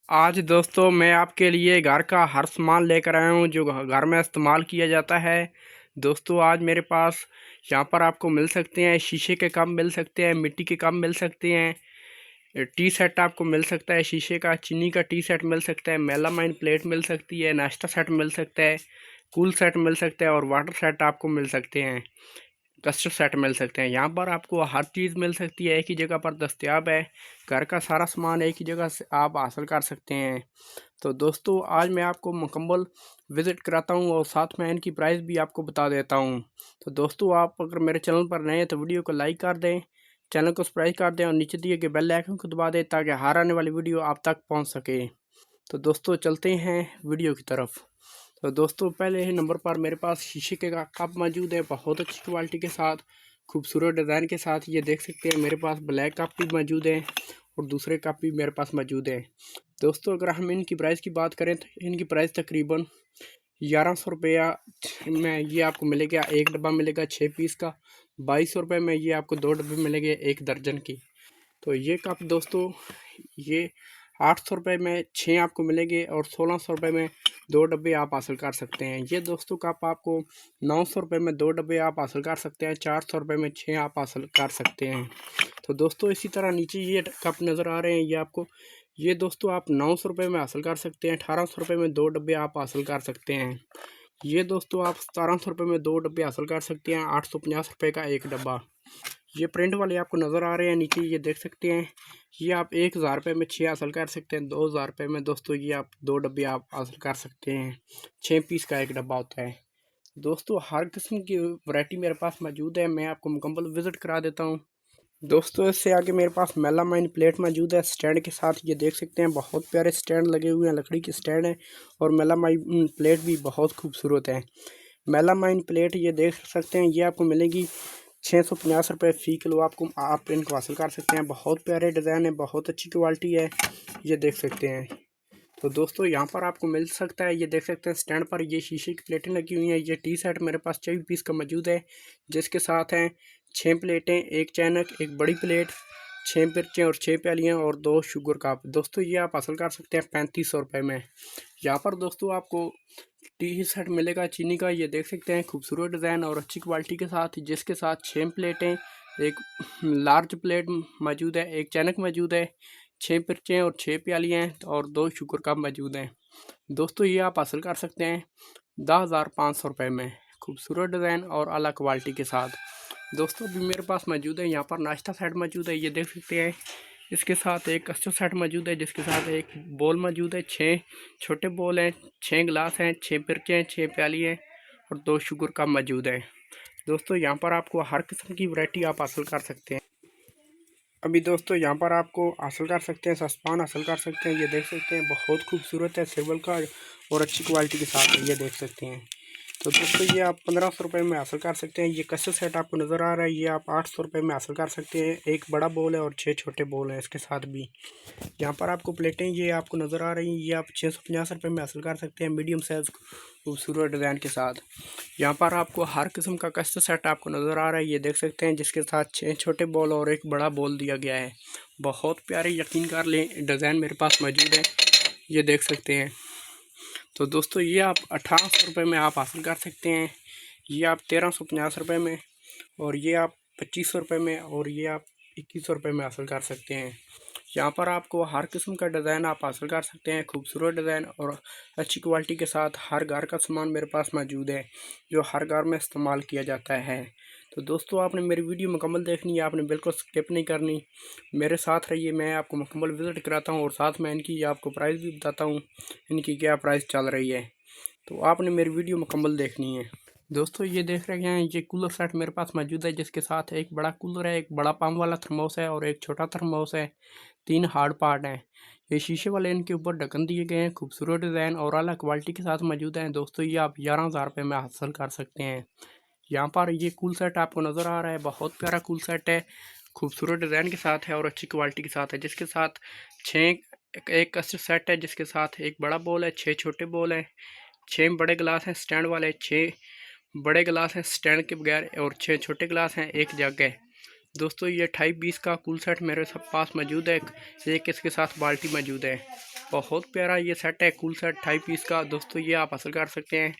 आज दोस्तों मैं आपके लिए घर का हर सामान लेकर आया हूँ जो घर में इस्तेमाल किया जाता है। दोस्तों आज मेरे पास यहाँ पर आपको मिल सकते हैं शीशे के कप, मिल सकते हैं मिट्टी के कप, मिल सकते हैं टी सेट आपको मिल सकता है शीशे का, चीनी का टी सेट मिल सकता है, मेलामाइन प्लेट मिल सकती है, नाश्ता सेट मिल सकता है, कूल सेट मिल सकता है और वाटर सेट आपको मिल सकते हैं, कस्टर्ड सेट मिल सकते हैं। यहाँ पर आपको हर चीज़ मिल सकती है, एक ही जगह पर दस्तयाब है। घर का सारा सामान एक ही जगह से आप हासिल कर सकते हैं। तो दोस्तों आज मैं आपको मुकम्मल विज़िट कराता हूँ और साथ में इनकी प्राइस भी आपको बता देता हूँ। तो दोस्तों आप अगर मेरे चैनल पर नए हैं तो वीडियो को लाइक कर दें, चैनल को सब्सक्राइब कर दें और नीचे दिए गए बेल आइकन को दबा दें ताकि हर आने वाली वीडियो आप तक पहुँच सके। तो दोस्तों चलते हैं वीडियो की तरफ। तो दोस्तों पहले ही नंबर पर मेरे पास शीशे के कप मौजूद है, बहुत अच्छी क्वालिटी के साथ, खूबसूरत डिज़ाइन के साथ। ये देख सकते हैं मेरे पास ब्लैक कप भी मौजूद है और दूसरे कप भी मेरे पास मौजूद है। दोस्तों अगर हम इनकी प्राइस की बात करें तो इनकी प्राइस तकरीबन 1100 रुपया में ये आपको मिलेगा। एक डब्बा मिलेगा 6 पीस का। 2200 रुपये में ये आपको 2 डब्बे मिलेंगे एक दर्जन की। तो ये कप दोस्तों ये 800 रुपये में 6 आपको मिलेंगे और 1600 रुपये में 2 डब्बे आप हासिल कर सकते हैं। ये दोस्तों कप आपको 900 रुपये में 2 डब्बे आप हासिल कर सकते हैं, 400 रुपये में 6 आप हासिल कर सकते हैं। तो दोस्तों इसी तरह नीचे ये कप नज़र आ रहे हैं, ये आपको ये दोस्तों आप 900 रुपये में हासिल कर सकते हैं, 1800 रुपये में 2 डब्बे आप हासिल कर सकते हैं। ये दोस्तों आप 1700 रुपये में 2 डब्बे हासिल कर सकते हैं, 850 रुपये का एक डब्बा। ये प्रिंट वाले आपको नज़र आ रहे हैं नीचे, ये देख सकते हैं। ये आप 1000 रुपये में 6 हासिल कर सकते हैं। 2000 रुपये में दोस्तों ये आप 2 डब्बे आप हासिल कर सकते हैं। 6 पीस का एक डब्बा होता है। दोस्तों हर किस्म की वैरायटी मेरे पास मौजूद है, मैं आपको मुकम्मल विज़िट करा देता हूँ। दोस्तों इससे आगे मेरे पास मेलामाइन प्लेट मौजूद है स्टैंड के साथ। ये देख सकते हैं बहुत प्यारे स्टैंड लगे हुए हैं, लकड़ी के स्टैंड है और मेलामाइन प्लेट भी बहुत खूबसूरत है। मेलामाइन प्लेट ये देख सकते हैं, ये आपको मिलेगी 650 रुपये फ़ी किलो। आप इनको हासिल कर सकते हैं। बहुत प्यारे डिज़ाइन है, बहुत अच्छी क्वालिटी है, ये देख सकते हैं। तो दोस्तों यहाँ पर आपको मिल सकता है, ये देख सकते हैं स्टैंड पर ये शीशे की प्लेटें लगी हुई हैं। ये टी सेट मेरे पास 24 पीस का मौजूद है, जिसके साथ हैं 6 प्लेटें, एक चैनक, एक बड़ी प्लेट, 6 मिर्चें और 6 प्यालियाँ और 2 शुगर कप। दोस्तों ये आप हासिल कर सकते हैं 3500 रुपये में। यहाँ पर दोस्तों आपको टी सेट मिलेगा चीनी का, ये देख सकते हैं खूबसूरत डिज़ाइन और अच्छी क्वालिटी के साथ, जिसके साथ 6 प्लेटें, एक लार्ज प्लेट मौजूद है, एक चैनक मौजूद है, 6 मिर्चें और 6 प्यालियाँ हैं और 2 शुगर कप मौजूद हैं। दोस्तों ये आप हासिल कर सकते हैं 10,500 रुपये में, खूबसूरत डिज़ाइन और अलग क्वालिटी के साथ। दोस्तों अभी मेरे पास मौजूद है यहाँ पर नाश्ता सेट मौजूद है, ये देख सकते हैं। इसके साथ एक कस्टर्ड सेट मौजूद है, जिसके साथ एक बोल मौजूद है, 6 छोटे बोल हैं, 6 गिलास हैं, 6 मिर्चें, 6 प्याली हैं और 2 शुगर कप मौजूद है। दोस्तों यहाँ पर आपको हर किस्म की वैरायटी आप हासिल कर सकते हैं। अभी दोस्तों यहाँ पर आपको हासिल कर सकते हैं, सस्पान हासिल कर सकते हैं। ये देख सकते हैं बहुत खूबसूरत है, सिल्वर का और अच्छी क्वालिटी के साथ है, ये देख सकते हैं। तो दोस्तों ये आप 1500 रुपये में हासिल कर सकते हैं। ये कस्टर्ड सेट आपको नज़र आ रहा है, ये आप 800 रुपये में हासिल कर सकते हैं। एक बड़ा बोल है और 6 छोटे बोल हैं इसके साथ भी। यहाँ पर आपको प्लेटें ये आपको नज़र आ रही हैं, ये आप 650 रुपये में हासिल कर सकते हैं, मीडियम साइज़ खूबसूरत डिज़ाइन के साथ। यहाँ पर आपको हर किस्म का कस्टर्ड सेट आपको नज़र आ रहा है, ये देख सकते हैं, जिसके साथ 6 छोटे बॉल और एक बड़ा बॉल दिया गया है। बहुत प्यारे, यकीन कर लें डिज़ाइन मेरे पास मौजूद है, ये देख सकते हैं। तो दोस्तों ये आप 1800 रुपये में आप हासिल कर सकते हैं, ये आप 1350 रुपये में, और ये आप 2500 रुपये में, और ये आप 2100 रुपये में हासिल कर सकते हैं। यहाँ पर आपको हर किस्म का डिज़ाइन आप हासिल कर सकते हैं, खूबसूरत डिज़ाइन और अच्छी क्वालिटी के साथ। हर घर का सामान मेरे पास मौजूद है जो हर घर में इस्तेमाल किया जाता है। तो दोस्तों आपने मेरी वीडियो मुकम्मल देखनी है, आपने बिल्कुल स्किप नहीं करनी, मेरे साथ रहिए, मैं आपको मुकम्मल विज़िट कराता हूँ और साथ में इनकी आपको प्राइस भी बताता हूँ, इनकी क्या प्राइस चल रही है। तो आपने मेरी वीडियो मुकम्मल देखनी है। दोस्तों ये देख रहे हैं, ये कूलर सेट मेरे पास मौजूद है, जिसके साथ एक बड़ा कूलर है, एक बड़ा पंप वाला थर्मोस है और एक छोटा थर्मोस है। 3 हार्ड पार्ट हैं। ये शीशे वाले, इनके ऊपर ढक्कन दिए गए हैं, खूबसूरत डिज़ाइन और अलग क्वालिटी के साथ मौजूद हैं। दोस्तों ये आप 11,000 रुपये में हासिल कर सकते हैं। यहाँ पर ये कूल सेट आपको नज़र आ रहा है, बहुत प्यारा कूल सेट है, खूबसूरत डिज़ाइन के साथ है और अच्छी क्वालिटी के साथ है, जिसके साथ 6 एक कस्टर्ड सेट है, जिसके साथ एक बड़ा बोल है, 6 छोटे बोल हैं, 6 बड़े गिलास हैं स्टैंड वाले, 6 बड़े गिलास हैं स्टैंड के बगैर और 6 छोटे गिलास हैं, एक जग है। दोस्तों ये 28-20 का कूल सेट मेरे पास मौजूद है, एक इसके साथ बाल्टी मौजूद है। बहुत प्यारा ये सेट है, कूल सेट 2.5 पीस का। दोस्तों ये आप हासिल कर सकते हैं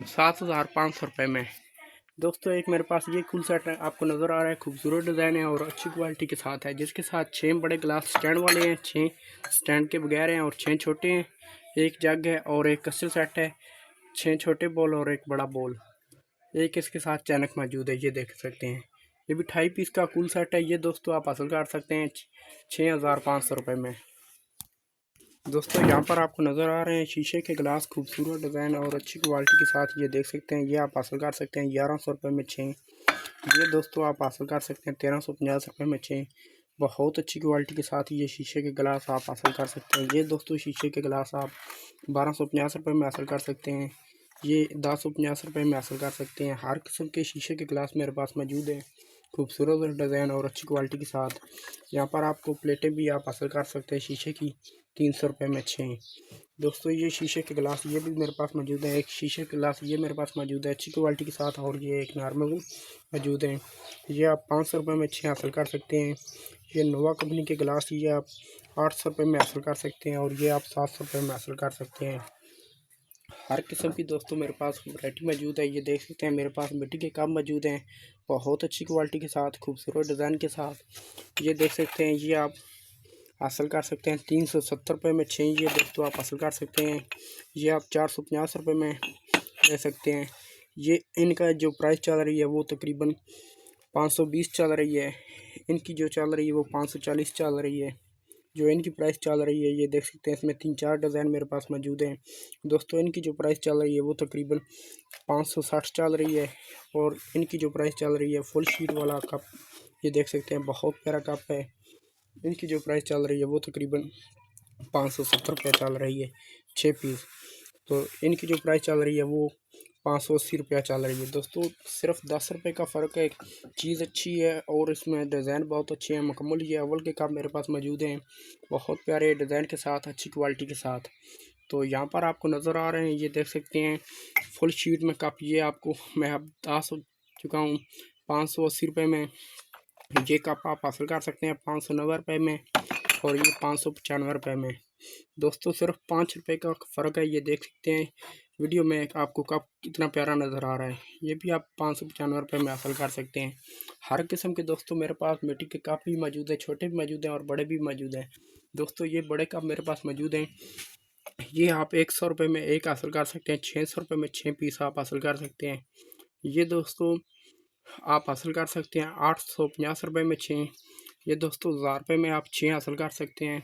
7,500 रुपये में। दोस्तों एक मेरे पास ये कूल सेट है, आपको नज़र आ रहा है, खूबसूरत डिज़ाइन है और अच्छी क्वालिटी के साथ है, जिसके साथ 6 बड़े ग्लास स्टैंड वाले हैं, 6 स्टैंड के बगैर हैं और 6 छोटे हैं। एक जग है और एक कस्टल सेट है, 6 छोटे बॉल और एक बड़ा बॉल। एक इसके साथ चैनक मौजूद है, ये देख सकते हैं। ये भी 2.5 पीस का कूल सेट है। ये दोस्तों आप हासिल कर सकते हैं 6,500 रुपये में। दोस्तों यहाँ पर आपको नज़र आ रहे हैं शीशे के गिलास, खूबसूरत डिज़ाइन और अच्छी क्वालिटी के साथ, ये देख सकते हैं। ये आप हासिल कर सकते हैं 1100 रुपये में 6। ये दोस्तों आप हासिल कर सकते हैं 1350 रुपये में 6। बहुत अच्छी क्वालिटी के साथ ये शीशे के गिलास आप हासिल कर सकते हैं। ये दोस्तों शीशे के गिलास आप 1250 रुपये में हासिल कर सकते हैं। ये 1050 रुपये में हासिल कर सकते हैं। हर किस्म के शीशे के गिलास मेरे पास मौजूद हैं, खूबसूरत डिज़ाइन और अच्छी क्वालिटी के साथ। यहाँ पर आपको प्लेटें भी आप हासिल कर सकते हैं शीशे की 300 रुपये में 6। दोस्तों ये शीशे के गिलास ये भी मेरे पास मौजूद है। एक शीशे के गिलास ये मेरे पास मौजूद है अच्छी क्वालिटी के साथ, और ये एक नॉर्मल मौजूद है। ये आप 500 रुपये में 6 हासिल कर सकते हैं। ये नोवा कंपनी के गिलास ये आप 800 रुपये में हासिल कर सकते हैं, और ये आप 700 रुपये में हासिल कर सकते हैं। हर किस्म की दोस्तों मेरे पास वैरायटी मौजूद है। ये देख सकते हैं मेरे पास मिट्टी के कप मौजूद हैं, बहुत अच्छी क्वालिटी के साथ, खूबसूरत डिज़ाइन के साथ। ये देख सकते हैं, ये आप हासिल कर सकते हैं 370 रुपये में 6। ये दोस्तों आप हासिल कर सकते हैं। ये आप 450 रुपये में ले सकते हैं। ये इनका जो प्राइस चल रही है वो तकरीबन 520 चल रही है। इनकी जो चल रही है वो 540 चल रही है, जो इनकी प्राइस चल रही है। ये देख सकते हैं इसमें 3-4 डिज़ाइन मेरे पास मौजूद हैं। दोस्तों इनकी जो प्राइस चल रही है वो तकरीबन 560 चल रही है, और इनकी जो प्राइस चल रही है फुल शीट वाला कप, ये देख सकते हैं बहुत प्यारा कप है। इनकी जो प्राइस चल रही है वो तकरीबन 570 रुपये चल रही है 6 पीस। तो इनकी जो प्राइस चल रही है वो 580 रुपया चल रही है। दोस्तों सिर्फ 10 रुपये का फ़र्क है, चीज़ अच्छी है और इसमें डिज़ाइन बहुत अच्छे हैं। मुकम्मल ये अव्वल के कप मेरे पास मौजूद हैं, बहुत प्यारे डिज़ाइन के साथ, अच्छी क्वालिटी के साथ। तो यहाँ पर आपको नज़र आ रहे हैं, ये देख सकते हैं फुल शीट में कप। ये आपको मैं अब बता चुका हूँ 580 रुपये में। ये कप आप हासिल कर सकते हैं 590 रुपये में, और ये 595 रुपये में। दोस्तों सिर्फ 5 रुपये का फ़र्क है। ये देख सकते हैं वीडियो में आपको कप कितना प्यारा नज़र आ रहा है। ये भी आप 595 रुपये में हासिल कर सकते हैं। हर किस्म के दोस्तों मेरे पास मिट्टी के कप भी मौजूद है, छोटे भी मौजूद हैं और बड़े भी मौजूद हैं। दोस्तों ये बड़े कप मेरे पास मौजूद हैं। ये आप 100 रुपये में एक हासिल कर सकते हैं, 600 रुपये में 6 पीस आप हासिल कर सकते हैं। ये दोस्तों आप हासिल कर सकते हैं 850 रुपये में 6। ये दोस्तों 1000 रुपये में आप 6 हासिल कर सकते हैं।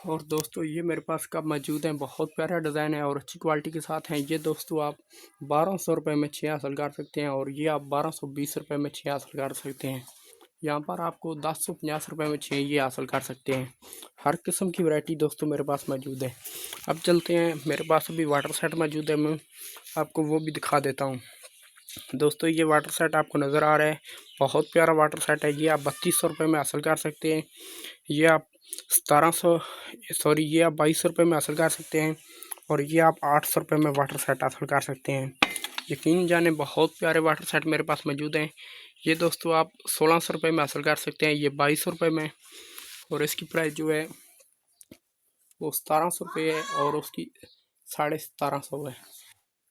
और दोस्तों ये मेरे पास कप मौजूद हैं, बहुत प्यारा डिज़ाइन है और अच्छी क्वालिटी के साथ हैं। ये दोस्तों आप 1200 रुपये में 6 हासिल कर सकते हैं, और ये आप 1220 रुपये में 6 हासिल कर सकते हैं। यहाँ पर आपको 1050 रुपये में 6 ये हासिल कर सकते हैं। हर किस्म की वैरायटी दोस्तों मेरे पास मौजूद है। अब चलते हैं, मेरे पास अभी वाटर सेट मौजूद है, मैं आपको वो भी दिखा देता हूँ। दोस्तों ये वाटर सेट आपको नज़र आ रहा है, बहुत प्यारा वाटर सेट है। ये आप 3200 रुपये में हासिल कर सकते हैं। ये आप 2200 रुपये में हासिल कर सकते हैं, और ये आप 800 रुपये में वाटर सेट हासिल कर सकते हैं। यकीन जाने बहुत प्यारे वाटर सेट मेरे पास मौजूद हैं। ये दोस्तों आप 1600 रुपये में हासिल कर सकते हैं, ये 2200 रुपये में, और इसकी प्राइस जो है वो 1700 रुपये है, और उसकी 1750 है।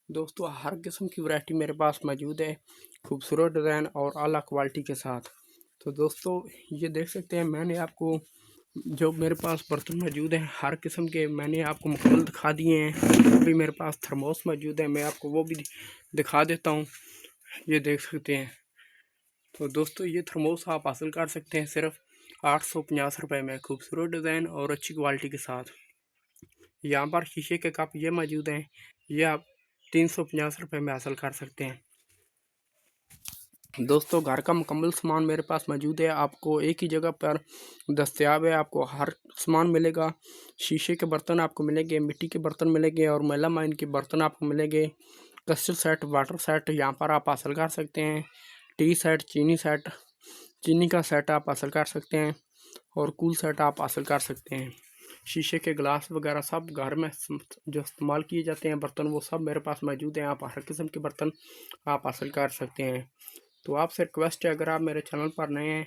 दोस्तों हर किस्म की वैरायटी मेरे पास मौजूद है, खूबसूरत डिज़ाइन और अला क्वालिटी के साथ। तो दोस्तों ये देख सकते हैं, मैंने आपको जो मेरे पास बर्तन मौजूद हैं हर किस्म के मैंने आपको मुकम्मल दिखा दिए हैं। अभी मेरे पास थर्मोस मौजूद है, मैं आपको वो भी दिखा देता हूँ, ये देख सकते हैं। तो दोस्तों ये थर्मोस आप हासिल कर सकते हैं सिर्फ 850 रुपये में, खूबसूरत डिज़ाइन और अच्छी क्वालिटी के साथ। यहाँ पर शीशे के कप ये मौजूद हैं, ये आप 350 रुपये में हासिल कर सकते हैं। दोस्तों घर का मुकम्मल सामान मेरे पास मौजूद है, आपको एक ही जगह पर दस्तयाब है। आपको हर सामान मिलेगा, शीशे के बर्तन आपको मिलेंगे, मिट्टी के बर्तन मिलेंगे, और मेलामाइन के बर्तन आपको मिलेंगे। कस्टर्ड सेट, वाटर सेट यहाँ पर आप हासिल कर सकते हैं। टी सेट, चीनी का सेट आप हासिल कर सकते हैं, और कूल सेट आप हासिल कर सकते हैं। शीशे के गिलास वगैरह सब घर में जो इस्तेमाल किए जाते हैं बर्तन, वो सब मेरे पास मौजूद हैं। आप हर किस्म के बर्तन आप हासिल कर सकते हैं। तो आपसे रिक्वेस्ट है, अगर आप मेरे चैनल पर नए हैं